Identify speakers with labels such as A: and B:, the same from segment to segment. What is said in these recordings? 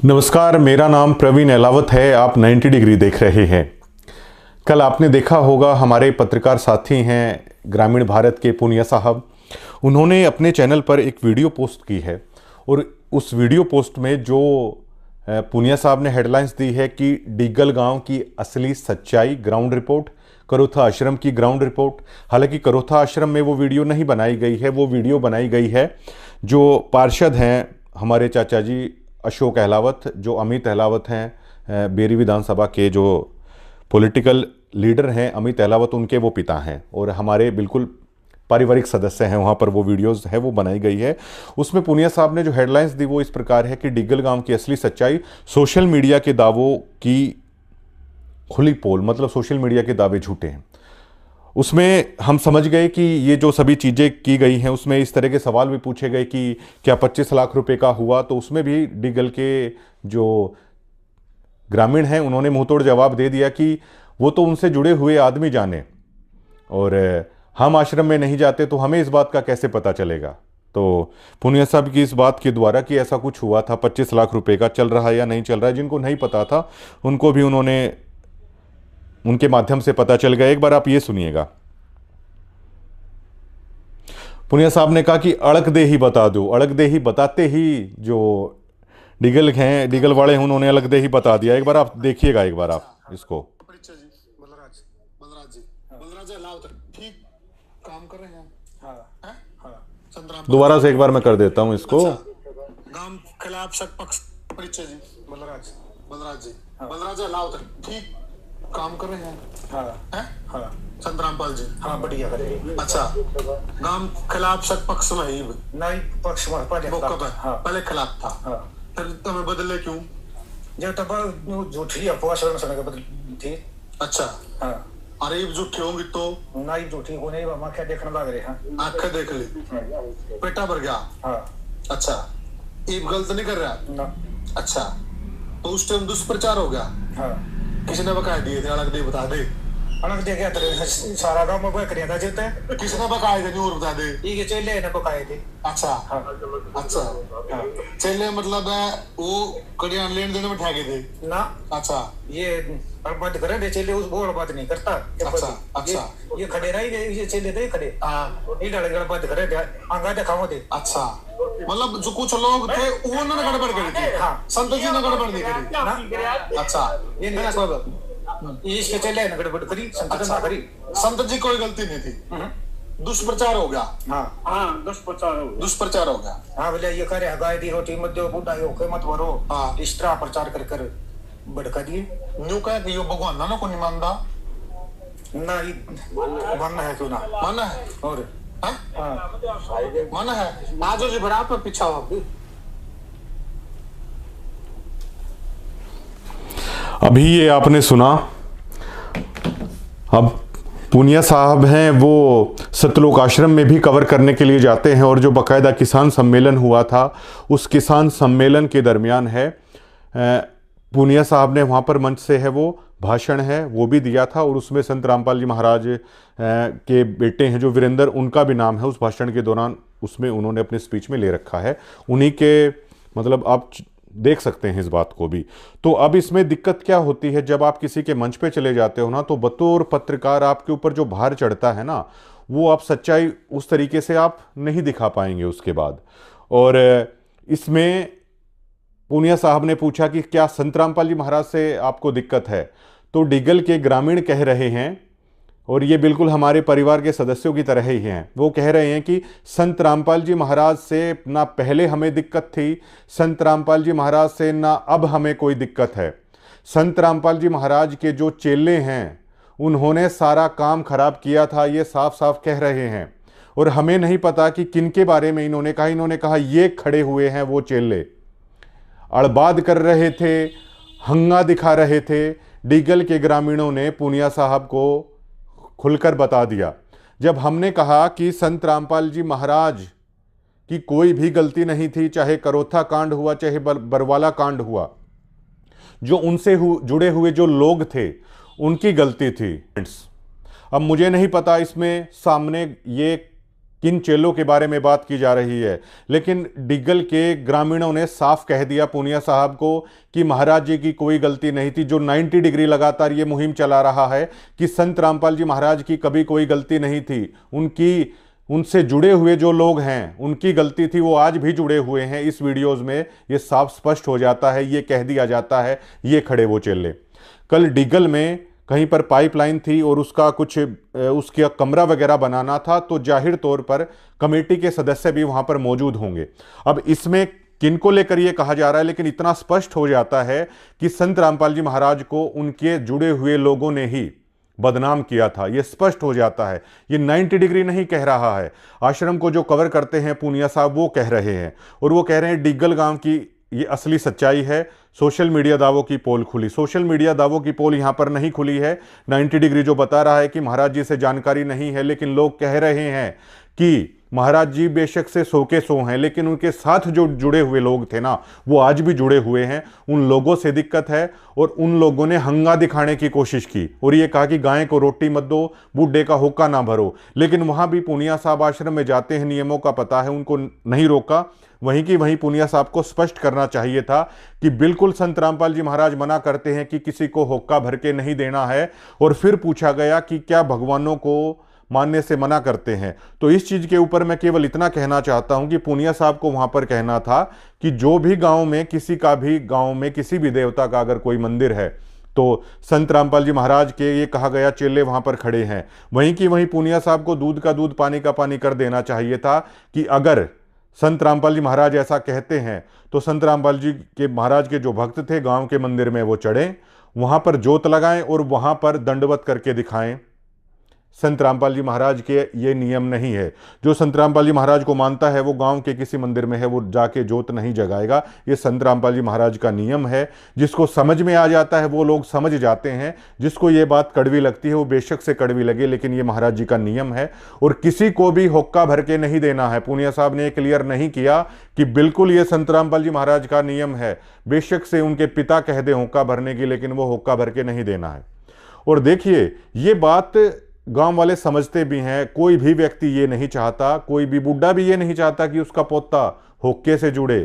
A: नमस्कार, मेरा नाम प्रवीण अहलावत है। आप 90 डिग्री देख रहे हैं। कल आपने देखा होगा, हमारे पत्रकार साथी हैं ग्रामीण भारत के पुनिया साहब, उन्होंने अपने चैनल पर एक वीडियो पोस्ट की है और उस वीडियो पोस्ट में जो पुनिया साहब ने हेडलाइंस दी है कि डिग्गल गांव की असली सच्चाई, ग्राउंड रिपोर्ट, करोथा आश्रम की ग्राउंड रिपोर्ट। हालांकि करोथा आश्रम में वो वीडियो नहीं बनाई गई है, वो वीडियो बनाई गई है जो पार्षद हैं हमारे चाचा जी अशोक अहलावत, जो अमित अहलावत हैं, बेरी विधानसभा के जो पॉलिटिकल लीडर हैं अमित अहलावत, उनके वो पिता हैं और हमारे बिल्कुल पारिवारिक सदस्य हैं। वहाँ पर वो वीडियोस है वो बनाई गई है। उसमें पुनिया साहब ने जो हेडलाइंस दी वो इस प्रकार है कि डिग्गल गांव की असली सच्चाई, सोशल मीडिया के दावों की खुली पोल, मतलब सोशल मीडिया के दावे झूठे हैं। उसमें हम समझ गए कि ये जो सभी चीज़ें की गई हैं उसमें इस तरह के सवाल भी पूछे गए कि क्या 25 लाख रुपए का हुआ, तो उसमें भी डिग्गल के जो ग्रामीण हैं उन्होंने मुंहतोड़ जवाब दे दिया कि वो तो उनसे जुड़े हुए आदमी जाने और हम आश्रम में नहीं जाते तो हमें इस बात का कैसे पता चलेगा। तो पुनिया साहब की इस बात के द्वारा कि ऐसा कुछ हुआ था, 25 लाख रुपए का चल रहा है या नहीं चल रहा है, जिनको नहीं पता था उनको भी उनके माध्यम से पता चल गया। एक बार आप ये सुनिएगा। पुनिया साहब ने कहा कि अड़क दे ही बता दो। अड़क दे ही बताते ही जो डिग्गल हैं, डिग्गल वाले हैं, उन्होंने अड़क दे ही बता दिया। एक बार आप देखिएगा, एक बार आप इसको।
B: काम कर रहे हैं।
A: दोबारा से एक बार मैं कर देता हूँ इसको।
B: गांव खिलाफ शक पक्ष परिचय जी बलराज जी लाओ ठीक काम कर रहे हैं। संत रामपाल जी
C: बढ़िया करे।
B: अच्छा, गांव खिलाफ शक पक्ष में ही
C: नहीं पक्ष में
B: पहले खिलाफ था। फिर तुम्हें बदले क्यों?
C: जब तब झूठी अफवाह से बदल थी।
B: अच्छा, अरे झूठी होंगी तो
C: नहीं, झूठी को नहीं, आंखें देखने लग रहे हैं।
B: आंखें देख ली, पेटा भर गया। अच्छा, ये गलत नहीं कर रहा
C: ना।
B: अच्छा, तो उस टाइम दुष्प्रचार हो गया। किसी ने बकाया दिए थे, अलग दे बता दे।
C: अलग दे गया तेरे सारा गांव में बकरियां था जेते।
B: किसने बकाया थे और बता दे।
C: ये चेले ने बकाए थे।
B: अच्छा अच्छा, चेले मतलब वो कड़ियां लेन देन में ठगे थे
C: ना।
B: अच्छा,
C: ये बात करे दे चेले, उस बोल बात नहीं करता।
B: अच्छा,
C: ये खड़े रही गए, ये चेले थे खड़े। ये डाल बात करे आंगा दिखाओ दे।
B: अच्छा, मतलब जो कुछ लोग थे वो उन्होंने गड़बड़ करी थी। संत जी ने गड़बड़ नहीं करी। अच्छा,
C: ये नहीं कोई इसके चेले ने गड़बड़ करी, संत ने करी।
B: संत जी कोई गलती नहीं थी, दुष्प्रचार हो गया। दुष्प्रचार हो गया।
C: बोले ये करे गाय दी रोटी मत दो, बूढ़ा हो के मत भरो, इस तरह प्रचार कर कर भड़का दिए।
B: न्यू कह कि यो भगवान ना को नहीं मानता
C: ना, मानना है क्यों ना
B: माना है
C: और
B: माना है। आज जी बराबर पीछा हो।
A: अभी ये आपने सुना। अब पुनिया साहब हैं वो सतलोक आश्रम में भी कवर करने के लिए जाते हैं और जो बाकायदा किसान सम्मेलन हुआ था उस किसान सम्मेलन के दरमियान है पुनिया साहब ने वहाँ पर मंच से है वो भाषण है वो भी दिया था और उसमें संत रामपाल जी महाराज के बेटे हैं जो वीरेंद्र, उनका भी नाम है उस भाषण के दौरान, उसमें उन्होंने अपने स्पीच में ले रखा है। उन्हीं के मतलब आप देख सकते हैं इस बात को भी। तो अब इसमें दिक्कत क्या होती है, जब आप किसी के मंच पे चले जाते हो ना, तो बतौर पत्रकार आपके ऊपर जो भार चढ़ता है ना, वो आप सच्चाई उस तरीके से आप नहीं दिखा पाएंगे उसके बाद। और इसमें पुनिया साहब ने पूछा कि क्या संत रामपाल जी महाराज से आपको दिक्कत है, तो डिग्गल के ग्रामीण कह रहे हैं, और ये बिल्कुल हमारे परिवार के सदस्यों की तरह ही हैं, वो कह रहे हैं कि संत रामपाल जी महाराज से ना पहले हमें दिक्कत थी, संत रामपाल जी महाराज से ना अब हमें कोई दिक्कत है। संत रामपाल जी महाराज के जो चेले हैं उन्होंने सारा काम खराब किया था, ये साफ साफ कह रहे हैं। और हमें नहीं पता कि किन के बारे में इन्होंने कहा ये खड़े हुए हैं वो चेले, अड़बाद कर रहे थे, हंगा दिखा रहे थे। डिग्गल के ग्रामीणों ने पुनिया साहब को खुलकर बता दिया। जब हमने कहा कि संत रामपाल जी महाराज की कोई भी गलती नहीं थी, चाहे करोथा कांड हुआ चाहे बरवाला कांड हुआ, जो उनसे जुड़े हुए जो लोग थे उनकी गलती थी। अब मुझे नहीं पता इसमें सामने ये किन चेलों के बारे में बात की जा रही है। लेकिन डिग्गल के ग्रामीणों ने साफ कह दिया पूनिया साहब को कि महाराज जी की कोई गलती नहीं थी। जो 90 डिग्री लगातार ये मुहिम चला रहा है कि संत रामपाल जी महाराज की कभी कोई गलती नहीं थी, उनसे जुड़े हुए जो लोग हैं उनकी गलती थी, वो आज भी जुड़े हुए हैं। इस वीडियोज़ में ये साफ स्पष्ट हो जाता है, ये कह दिया जाता है। ये खड़े वो चेले। कल डिग्गल में कहीं पर पाइपलाइन थी और उसका कुछ उसका कमरा वगैरह बनाना था, तो जाहिर तौर पर कमेटी के सदस्य भी वहां पर मौजूद होंगे। अब इसमें किनको लेकर यह कहा जा रहा है, लेकिन इतना स्पष्ट हो जाता है कि संत रामपाल जी महाराज को उनके जुड़े हुए लोगों ने ही बदनाम किया था। यह स्पष्ट हो जाता है। ये 90 डिग्री नहीं कह रहा है, आश्रम को जो कवर करते हैं पूनिया साहब वो कह रहे हैं। और वो कह रहे हैं डिग्गल गांव की ये असली सच्चाई है। सोशल मीडिया दावों की पोल खुली, सोशल मीडिया दावों की पोल यहां पर नहीं खुली है। 90 डिग्री जो बता रहा है कि महाराज जी से जानकारी नहीं है, लेकिन लोग कह रहे हैं कि महाराज जी बेशक से 100 के 100 हैं, लेकिन उनके साथ जो जुड़े हुए लोग थे ना, वो आज भी जुड़े हुए हैं। उन लोगों से दिक्कत है और उन लोगों ने हंगा दिखाने की कोशिश की और ये कहा कि गाय को रोटी मत दो, बूढ़े का होका ना भरो। लेकिन वहां भी पूनिया साहब आश्रम में जाते हैं, नियमों का पता है, उनको नहीं रोका। वहीं की वहीं पूनिया साहब को स्पष्ट करना चाहिए था कि बिल्कुल संत रामपाल जी महाराज मना करते हैं कि किसी को होक्का भर के नहीं देना है। और फिर पूछा गया कि क्या भगवानों को मानने से मना करते हैं। तो इस चीज के ऊपर मैं केवल इतना कहना चाहता हूं कि पूनिया साहब को वहां पर कहना था कि जो भी गांव में किसी भी देवता का अगर कोई मंदिर है तो संत रामपाल जी महाराज के ये कहा गया चेले वहां पर खड़े हैं। वहीं की वहीं पूनिया साहब को दूध का दूध पानी का पानी कर देना चाहिए था कि अगर संत रामपाल जी महाराज ऐसा कहते हैं तो संत रामपाल जी के महाराज के जो भक्त थे गांव के मंदिर में वो चढ़ें, वहां पर जोत लगाएं और वहां पर दंडवत करके दिखाएं। संत रामपाल जी महाराज के ये नियम नहीं है। जो संत रामपाल जी महाराज को मानता है वो गांव के किसी मंदिर में है, वो जाके जोत नहीं जगाएगा। ये संत रामपाल जी महाराज का नियम है। जिसको समझ में आ जाता है वो लोग समझ जाते हैं, जिसको ये बात कड़वी लगती है वो बेशक से कड़वी लगे, लेकिन ये महाराज जी का नियम है। और किसी को भी होक्का भर के नहीं देना है। पूनिया साहब ने क्लियर नहीं किया कि बिल्कुल ये संत रामपाल जी महाराज का नियम है। बेशक से उनके पिता कह दे होक्का भरने की, लेकिन वो होक्का भर के नहीं देना है। और देखिए ये बात गांव वाले समझते भी हैं। कोई भी व्यक्ति ये नहीं चाहता, कोई भी बुढ़ा भी ये नहीं चाहता कि उसका पोता होक्के से जुड़े,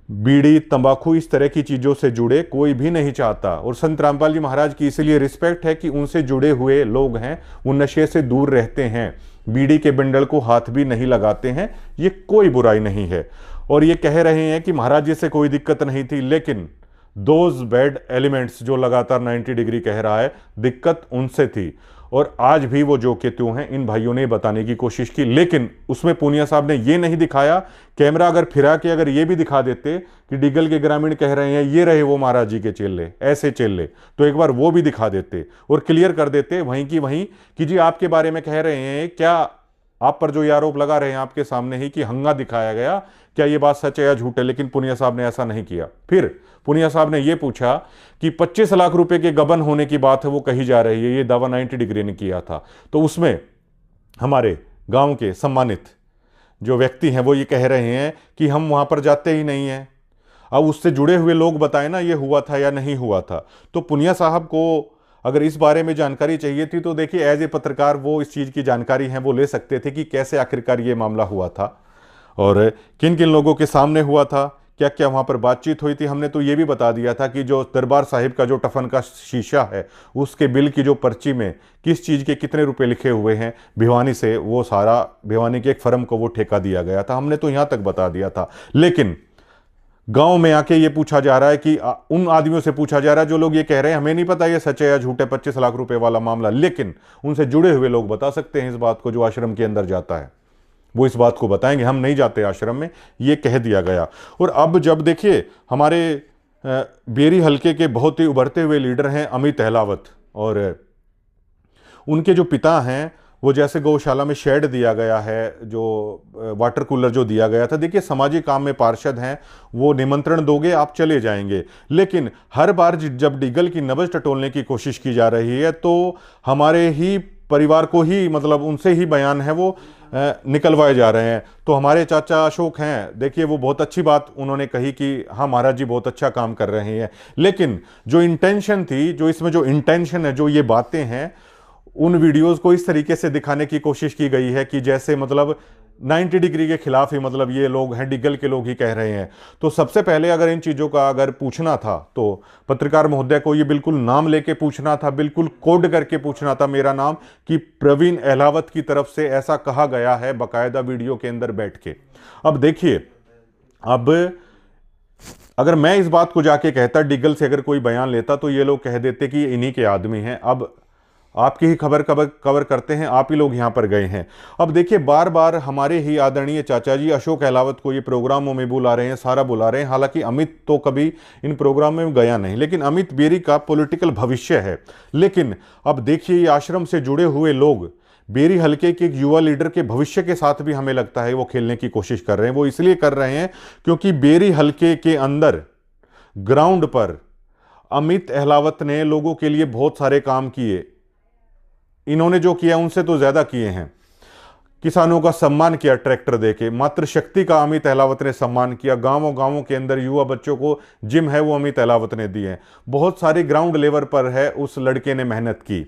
A: बीड़ी तंबाकू इस तरह की चीजों से जुड़े, कोई भी नहीं चाहता। और संत रामपाल जी महाराज की इसलिए रिस्पेक्ट है कि उनसे जुड़े हुए लोग हैं, वो नशे से दूर रहते हैं, बीड़ी के बंडल को हाथ भी नहीं लगाते हैं। ये कोई बुराई नहीं है। और ये कह रहे हैं कि महाराज जी से कोई दिक्कत नहीं थी, लेकिन दोज बैड एलिमेंट्स जो लगातार 90 डिग्री कह रहा है, दिक्कत उनसे थी। और आज भी वो जो के त्यों हैं, इन भाइयों ने बताने की कोशिश की, लेकिन उसमें पूनिया साहब ने ये नहीं दिखाया। कैमरा अगर फिरा के अगर ये भी दिखा देते कि डिग्गल के ग्रामीण कह रहे हैं ये रहे वो महाराज जी के चेले, ऐसे चेले, तो एक बार वो भी दिखा देते और क्लियर कर देते वहीं की वहीं कि जी आपके बारे में कह रहे हैं, क्या आप पर जो आरोप लगा रहे हैं आपके सामने ही कि हंगा दिखाया गया, क्या ये बात सच है या झूठ है। लेकिन पूनिया साहब ने ऐसा नहीं किया। फिर पूनिया साहब ने यह पूछा कि 25 लाख रुपए के गबन होने की बात है वो कही जा रही है, ये दावा 90 डिग्री ने किया था। तो उसमें हमारे गांव के सम्मानित जो व्यक्ति हैं वो ये कह रहे हैं कि हम वहां पर जाते ही नहीं हैं। अब उससे जुड़े हुए लोग बताएं ना ये हुआ था या नहीं हुआ था। तो पूनिया साहब को अगर इस बारे में जानकारी चाहिए थी तो देखिए एज ए पत्रकार वो इस चीज़ की जानकारी है वो ले सकते थे कि कैसे आखिरकार ये मामला हुआ था और किन किन लोगों के सामने हुआ था, क्या क्या वहाँ पर बातचीत हुई थी। हमने तो ये भी बता दिया था कि जो दरबार साहिब का जो टफन का शीशा है उसके बिल की जो पर्ची में किस चीज़ के कितने रुपए लिखे हुए हैं भिवानी से, वो सारा भिवानी के एक फर्म को वो ठेका दिया गया था। हमने तो यहाँ तक बता दिया था। लेकिन गांव में आके ये पूछा जा रहा है कि उन आदमियों से पूछा जा रहा है जो लोग ये कह रहे हैं हमें नहीं पता ये सच है या झूठ है 25 लाख रुपए वाला मामला, लेकिन उनसे जुड़े हुए लोग बता सकते हैं इस बात को। जो आश्रम के अंदर जाता है वो इस बात को बताएंगे, हम नहीं जाते आश्रम में, ये कह दिया गया। और अब जब देखिए हमारे बेरी हलके के बहुत ही उभरते हुए लीडर हैं अमित अहलावत, और उनके जो पिता हैं वो जैसे गौशाला में शेड दिया गया है, जो वाटर कूलर जो दिया गया था, देखिए सामाजिक काम में पार्षद हैं, वो निमंत्रण दोगे आप चले जाएंगे। लेकिन हर बार जब डिग्गल की नब्ज टटोलने की कोशिश की जा रही है तो हमारे ही परिवार को ही मतलब उनसे ही बयान है वो निकलवाए जा रहे हैं। तो हमारे चाचा अशोक हैं, देखिए वो बहुत अच्छी बात उन्होंने कही कि हाँ महाराज जी बहुत अच्छा काम कर रहे हैं, लेकिन जो इंटेंशन थी, जो इसमें जो इंटेंशन है, जो ये बातें हैं, उन वीडियोस को इस तरीके से दिखाने की कोशिश की गई है कि जैसे मतलब 90 डिग्री के खिलाफ ही मतलब ये लोग हैं, डिगल के लोग ही कह रहे हैं। तो सबसे पहले अगर इन चीज़ों का अगर पूछना था तो पत्रकार महोदय को ये बिल्कुल नाम लेके पूछना था, बिल्कुल कोड करके पूछना था मेरा नाम, कि प्रवीण अहलावत की तरफ से ऐसा कहा गया है बाकायदा वीडियो के अंदर बैठ के। अब देखिए, अब अगर मैं इस बात को जाके कहता, डिगल से अगर कोई बयान लेता, तो ये लोग कह देते कि ये इन्हीं के आदमी हैं। अब आपकी ही खबर कवर करते हैं, आप ही लोग यहां पर गए हैं। अब देखिए, बार बार हमारे ही आदरणीय चाचा जी अशोक अहलावत को ये प्रोग्रामों में बुला रहे हैं, सारा बुला रहे हैं। हालांकि अमित तो कभी इन प्रोग्राम में गया नहीं, लेकिन अमित बेरी का पॉलिटिकल भविष्य है। लेकिन अब देखिए, ये आश्रम से जुड़े हुए लोग बेरी हल्के के एक युवा लीडर के भविष्य के साथ भी हमें लगता है वो खेलने की कोशिश कर रहे हैं। वो इसलिए कर रहे हैं क्योंकि बेरी हल्के के अंदर ग्राउंड पर अमित अहलावत ने लोगों के लिए बहुत सारे काम किए। इन्होंने जो किया उनसे तो ज्यादा किए हैं। किसानों का सम्मान किया ट्रैक्टर देके, मातृशक्ति का अमित अहलावत ने सम्मान किया। गांवों गांवों के अंदर युवा बच्चों को जिम है वो अमित अहलावत ने दिए। बहुत सारे ग्राउंड लेवल पर है उस लड़के ने मेहनत की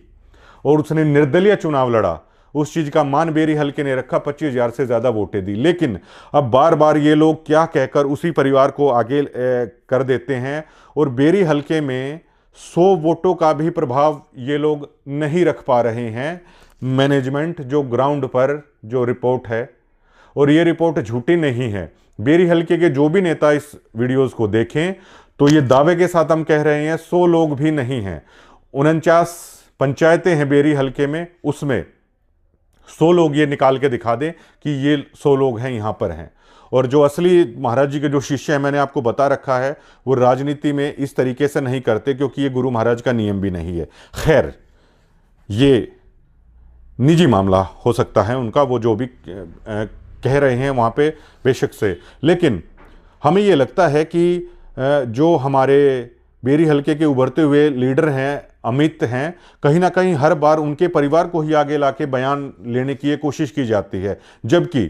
A: और उसने निर्दलीय चुनाव लड़ा। उस चीज का मान बेरी हल्के ने रखा, 25,000 से ज्यादा वोटें दी। लेकिन अब बार बार ये लोग क्या कहकर उसी परिवार को आगे कर देते हैं और बेरी हल्के में 100 वोटों का भी प्रभाव ये लोग नहीं रख पा रहे हैं। मैनेजमेंट जो ग्राउंड पर जो रिपोर्ट है, और ये रिपोर्ट झूठी नहीं है, बेरी हल्के के जो भी नेता इस वीडियोस को देखें तो ये दावे के साथ हम कह रहे हैं 100 लोग भी नहीं हैं। 49 पंचायतें हैं बेरी हल्के में, उसमें 100 लोग ये निकाल के दिखा दें कि ये 100 लोग हैं, यहां पर हैं। और जो असली महाराज जी के जो शिष्य हैं, मैंने आपको बता रखा है, वो राजनीति में इस तरीके से नहीं करते क्योंकि ये गुरु महाराज का नियम भी नहीं है। खैर, ये निजी मामला हो सकता है उनका, वो जो भी कह रहे हैं वहाँ पे बेशक से। लेकिन हमें ये लगता है कि जो हमारे बेरी हल्के के उभरते हुए लीडर हैं, अमित हैं, कहीं ना कहीं हर बार उनके परिवार को ही आगे लाके बयान लेने की कोशिश की जाती है, जबकि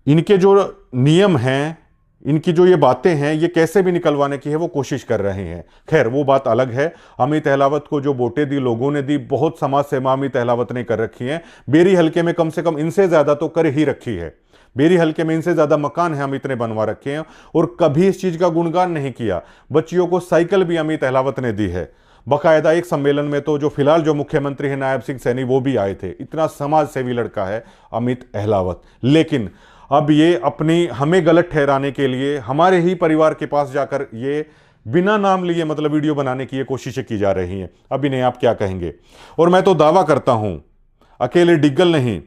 A: इनके जो नियम हैं, इनकी जो ये बातें हैं, ये कैसे भी निकलवाने की है वो कोशिश कर रहे हैं। खैर, वो बात अलग है। अमित अहलावत को जो वोटें दी लोगों ने दी, बहुत समाज सेवा अमित अहलावत ने कर रखी है। बेरी हल्के में कम से कम इनसे ज्यादा तो कर ही रखी है। बेरी हल्के में इनसे ज्यादा मकान है अमित ने बनवा रखे हैं और कभी इस चीज का गुणगान नहीं किया। बच्चियों को साइकिल भी अमित अहलावत ने दी है। बाकायदा एक सम्मेलन में तो जो फिलहाल जो मुख्यमंत्री है नायब सिंह सैनी, वो भी आए थे। इतना समाज सेवी लड़का है अमित अहलावत। लेकिन अब ये अपनी हमें गलत ठहराने के लिए हमारे ही परिवार के पास जाकर ये बिना नाम लिए मतलब वीडियो बनाने की ये कोशिशें की जा रही हैं। अब इन्हें आप क्या कहेंगे? और मैं तो दावा करता हूं, अकेले डिग्गल नहीं,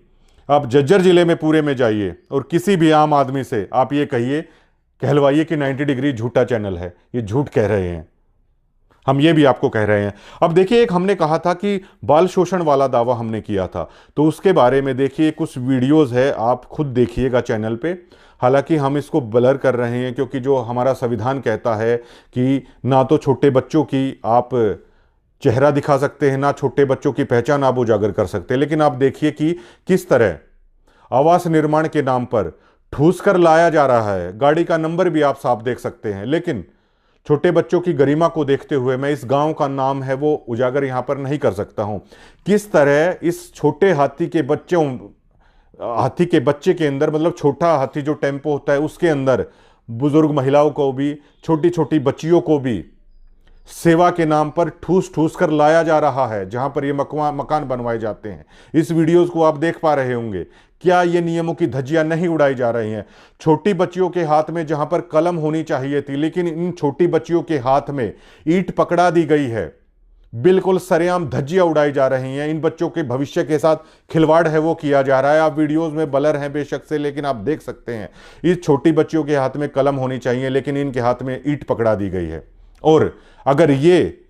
A: आप झज्जर जिले में पूरे में जाइए और किसी भी आम आदमी से आप ये कहिए, कहलवाइए कि 90 डिग्री झूठा चैनल है, ये झूठ कह रहे हैं। हम ये भी आपको कह रहे हैं। अब देखिए, एक हमने कहा था कि बाल शोषण वाला दावा हमने किया था, तो उसके बारे में देखिए कुछ वीडियोस है, आप खुद देखिएगा चैनल पे। हालांकि हम इसको ब्लर कर रहे हैं क्योंकि जो हमारा संविधान कहता है कि ना तो छोटे बच्चों की आप चेहरा दिखा सकते हैं, ना छोटे बच्चों की पहचान आप उजागर कर सकते हैं। लेकिन आप देखिए कि किस तरह आवास निर्माण के नाम पर ठूस कर लाया जा रहा है। गाड़ी का नंबर भी आप साफ देख सकते हैं। लेकिन छोटे बच्चों की गरिमा को देखते हुए मैं इस गांव का नाम है वो उजागर यहां पर नहीं कर सकता हूं। किस तरह इस छोटे हाथी के बच्चे के अंदर, मतलब छोटा हाथी जो टेम्पो होता है उसके अंदर बुजुर्ग महिलाओं को भी, छोटी छोटी बच्चियों को भी सेवा के नाम पर ठूस ठूस कर लाया जा रहा है, जहां पर ये मकान बनवाए जाते हैं। इस वीडियोस को आप देख पा रहे होंगे। क्या ये नियमों की धज्जियां नहीं उड़ाई जा रही हैं? छोटी बच्चियों के हाथ में जहां पर कलम होनी चाहिए थी, लेकिन इन छोटी बच्चियों के हाथ में ईंट पकड़ा दी गई है। बिल्कुल सरेआम धज्जियां उड़ाई जा रही हैं। इन बच्चों के भविष्य के साथ खिलवाड़ है वो किया जा रहा है। आप वीडियोस में ब्लर हैं बेशक से, लेकिन आप देख सकते हैं इस छोटी बच्चियों के हाथ में कलम होनी चाहिए, लेकिन इनके हाथ में ईंट पकड़ा दी गई है। और अगर ये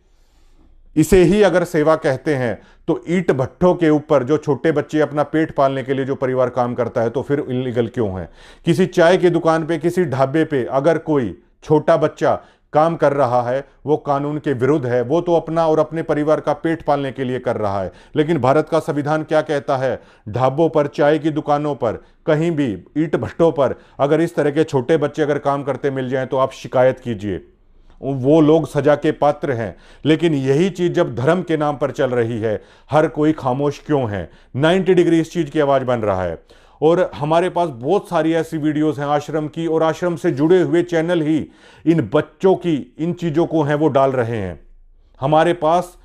A: इसे ही अगर सेवा कहते हैं तो ईंट भट्ठों के ऊपर जो छोटे बच्चे अपना पेट पालने के लिए जो परिवार काम करता है, तो फिर इलीगल क्यों है? किसी चाय की दुकान पे, किसी ढाबे पे अगर कोई छोटा बच्चा काम कर रहा है, वो कानून के विरुद्ध है। वो तो अपना और अपने परिवार का पेट पालने के लिए कर रहा है। लेकिन भारत का संविधान क्या कहता है? ढाबों पर, चाय की दुकानों पर, कहीं भी ईंट भट्टों पर अगर इस तरह के छोटे बच्चे अगर काम करते मिल जाएं तो आप शिकायत कीजिए। वो लोग सजा के पात्र हैं। लेकिन यही चीज जब धर्म के नाम पर चल रही है, हर कोई खामोश क्यों है? 90 डिग्री इस चीज की आवाज बन रहा है। और हमारे पास बहुत सारी ऐसी वीडियोस हैं आश्रम की, और आश्रम से जुड़े हुए चैनल ही इन बच्चों की इन चीजों को हैं वो डाल रहे हैं। हमारे पास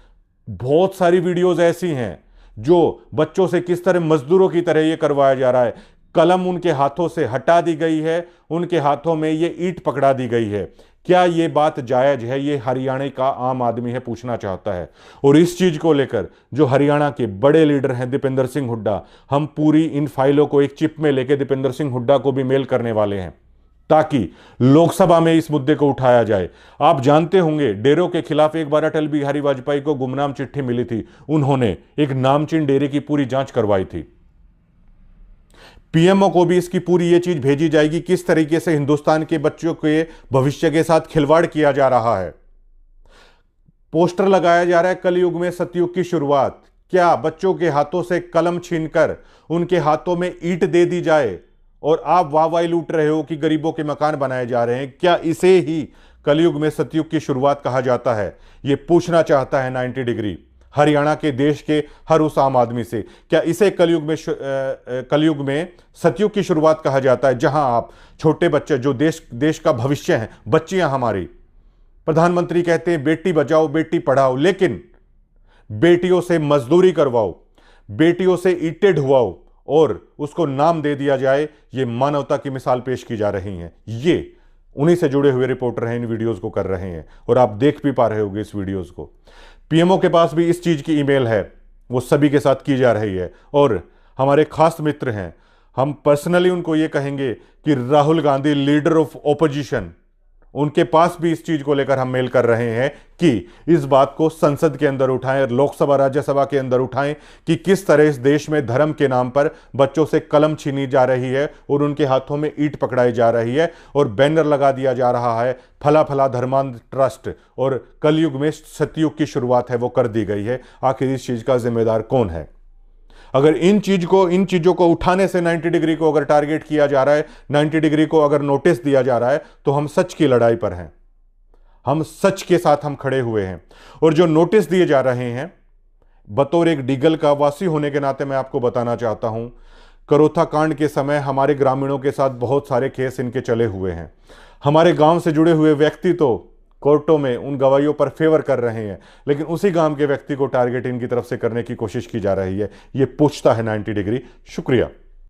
A: बहुत सारी वीडियोस ऐसी हैं जो बच्चों से किस तरह मजदूरों की तरह ये करवाया जा रहा है। कलम उनके हाथों से हटा दी गई है, उनके हाथों में ये ईंट पकड़ा दी गई है। क्या ये बात जायज है? ये हरियाणा का आम आदमी है पूछना चाहता है। और इस चीज को लेकर जो हरियाणा के बड़े लीडर हैं दीपेंद्र सिंह हुड्डा, हम पूरी इन फाइलों को एक चिप में लेकर दीपेंद्र सिंह हुड्डा को भी मेल करने वाले हैं ताकि लोकसभा में इस मुद्दे को उठाया जाए। आप जानते होंगे डेरों के खिलाफ एक बार अटल बिहारी वाजपेयी को गुमनाम चिट्ठी मिली थी, उन्होंने एक नामचीन डेरे की पूरी जांच करवाई थी। पीएमओ को भी इसकी पूरी ये चीज भेजी जाएगी किस तरीके से हिंदुस्तान के बच्चों के भविष्य के साथ खिलवाड़ किया जा रहा है। पोस्टर लगाया जा रहा है कलयुग में सतयुग की शुरुआत। क्या बच्चों के हाथों से कलम छीनकर उनके हाथों में ईंट दे दी जाए और आप वाहवाही लूट रहे हो कि गरीबों के मकान बनाए जा रहे हैं? क्या इसे ही कलयुग में सतयुग की शुरुआत कहा जाता है? यह पूछना चाहता है 90 डिग्री हरियाणा के देश के हर उस आम आदमी से। क्या इसे कलयुग में सतयुग की शुरुआत कहा जाता है, जहां आप छोटे बच्चे जो देश का भविष्य हैं, बच्चियां हमारी, प्रधानमंत्री कहते हैं बेटी बचाओ बेटी पढ़ाओ, लेकिन बेटियों से मजदूरी करवाओ, बेटियों से ईंटें ढुआओ और उसको नाम दे दिया जाए, ये मानवता की मिसाल पेश की जा रही है। ये उन्हीं से जुड़े हुए रिपोर्टर हैं, इन वीडियोस को कर रहे हैं और आप देख भी पा रहे होंगे इस वीडियोस को। पीएमओ के पास भी इस चीज की ईमेल है, वो सभी के साथ की जा रही है। और हमारे खास मित्र हैं, हम पर्सनली उनको ये कहेंगे कि Rahul Gandhi leader of opposition, उनके पास भी इस चीज को लेकर हम मेल कर रहे हैं कि इस बात को संसद के अंदर उठाएं, लोकसभा राज्यसभा के अंदर उठाएं कि किस तरह इस देश में धर्म के नाम पर बच्चों से कलम छीनी जा रही है और उनके हाथों में ईंट पकड़ाई जा रही है और बैनर लगा दिया जा रहा है फला फला धर्मांध ट्रस्ट, और कलयुग में सतयुग की शुरुआत है वो कर दी गई है। आखिर इस चीज का जिम्मेदार कौन है? अगर इन चीजों को उठाने से 90 डिग्री को अगर टारगेट किया जा रहा है, 90 डिग्री को अगर नोटिस दिया जा रहा है, तो हम सच की लड़ाई पर हैं, हम सच के साथ हम खड़े हुए हैं। और जो नोटिस दिए जा रहे हैं, बतौर एक डीगल का वासी होने के नाते मैं आपको बताना चाहता हूं, करोथा कांड के समय हमारे ग्रामीणों के साथ बहुत सारे केस इनके चले हुए हैं। हमारे गांव से जुड़े हुए व्यक्ति तो कोर्टों में उन गवाहियों पर फेवर कर रहे हैं, लेकिन उसी गांव के व्यक्ति को टारगेट इनकी तरफ से करने की कोशिश की जा रही है। यह पूछता है 90 डिग्री। शुक्रिया।